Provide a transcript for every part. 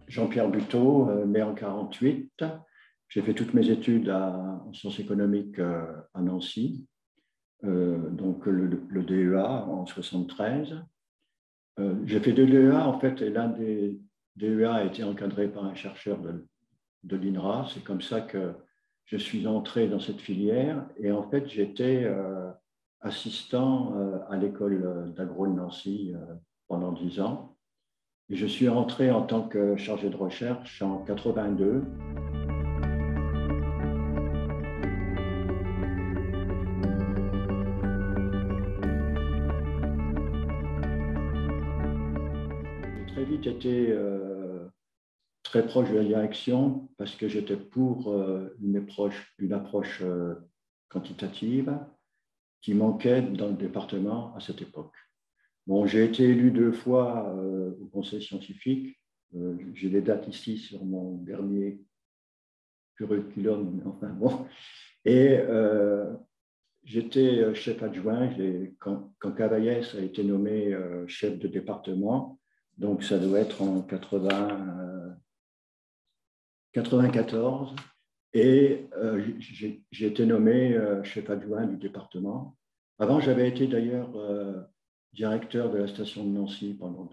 Jean-Pierre Buteau, né en 1948. J'ai fait toutes mes études en sciences économiques à Nancy, donc le DEA en 1973. J'ai fait deux DEA en fait, et l'un des DEA a été encadré par un chercheur de l'INRA. C'est comme ça que je suis entré dans cette filière. Et en fait, j'étais assistant à l'école d'agro de Nancy pendant 10 ans. Et je suis rentré en tant que chargé de recherche en 1982. J'ai très vite été très proche de la direction parce que j'étais pour une approche quantitative qui manquait dans le département à cette époque. Bon, j'ai été élu 2 fois au conseil scientifique. J'ai les dates ici sur mon dernier curriculum, enfin bon. Et j'étais chef adjoint quand Cavaillès a été nommé chef de département. Donc, ça doit être en 94. Et j'ai été nommé chef adjoint du département. Avant, j'avais été d'ailleurs directeur de la station de Nancy pendant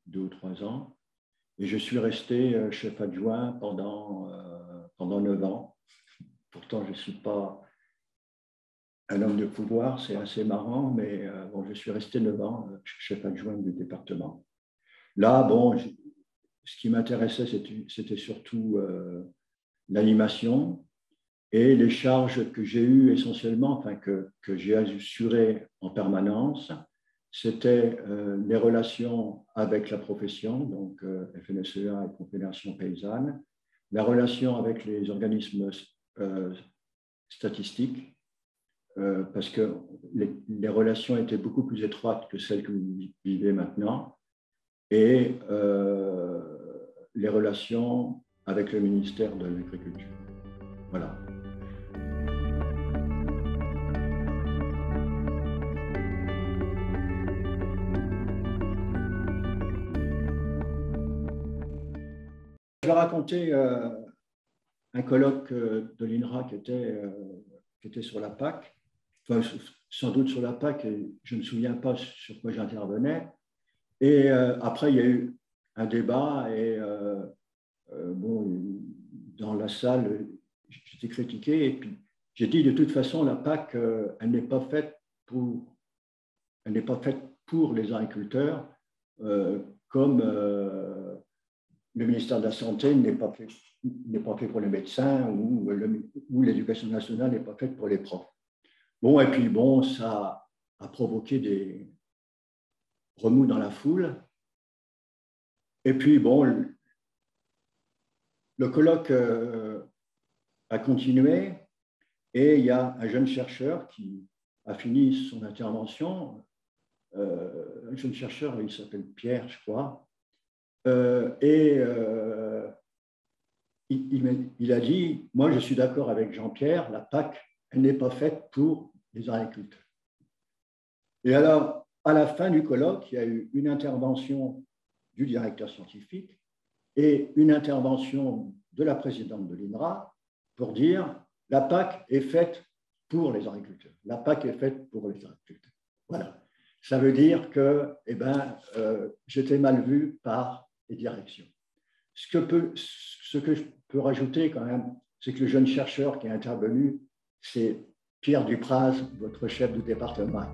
2 ou 3 ans. Et je suis resté chef adjoint pendant 9 ans. Pourtant, je ne suis pas un homme de pouvoir, c'est assez marrant, mais bon, je suis resté 9 ans chef adjoint du département. Là, bon, ce qui m'intéressait, c'était surtout l'animation et les charges que j'ai eues essentiellement, enfin que j'ai assurées en permanence, c'était les relations avec la profession, donc FNSEA et Confédération paysanne, la relation avec les organismes statistiques, parce que les relations étaient beaucoup plus étroites que celles que vous vivez maintenant, et les relations avec le ministère de l'Agriculture. Voilà. Je vais raconter un colloque de l'INRA qui était sur la PAC, enfin, sans doute sur la PAC, et je ne me souviens pas sur quoi j'intervenais. Et après, il y a eu un débat, et bon, dans la salle, j'étais critiqué, et puis j'ai dit de toute façon, la PAC, elle n'est pas faite pour les agriculteurs, comme le ministère de la Santé n'est pas fait pour les médecins, ou l'éducation nationale n'est pas faite pour les profs. Bon, et puis bon, ça a provoqué des remous dans la foule. Et puis bon, le colloque a continué, et il y a un jeune chercheur qui a fini son intervention. Un jeune chercheur, il s'appelle Pierre, je crois. Il a dit, moi je suis d'accord avec Jean-Pierre, la PAC, elle n'est pas faite pour les agriculteurs. Et alors, à la fin du colloque, il y a eu une intervention du directeur scientifique et une intervention de la présidente de l'INRA pour dire, la PAC est faite pour les agriculteurs. La PAC est faite pour les agriculteurs. Voilà. Ça veut dire que j'étais mal vu par les directions. Ce que je peux rajouter quand même, c'est que le jeune chercheur qui est intervenu, c'est Pierre Dupraz, votre chef de département.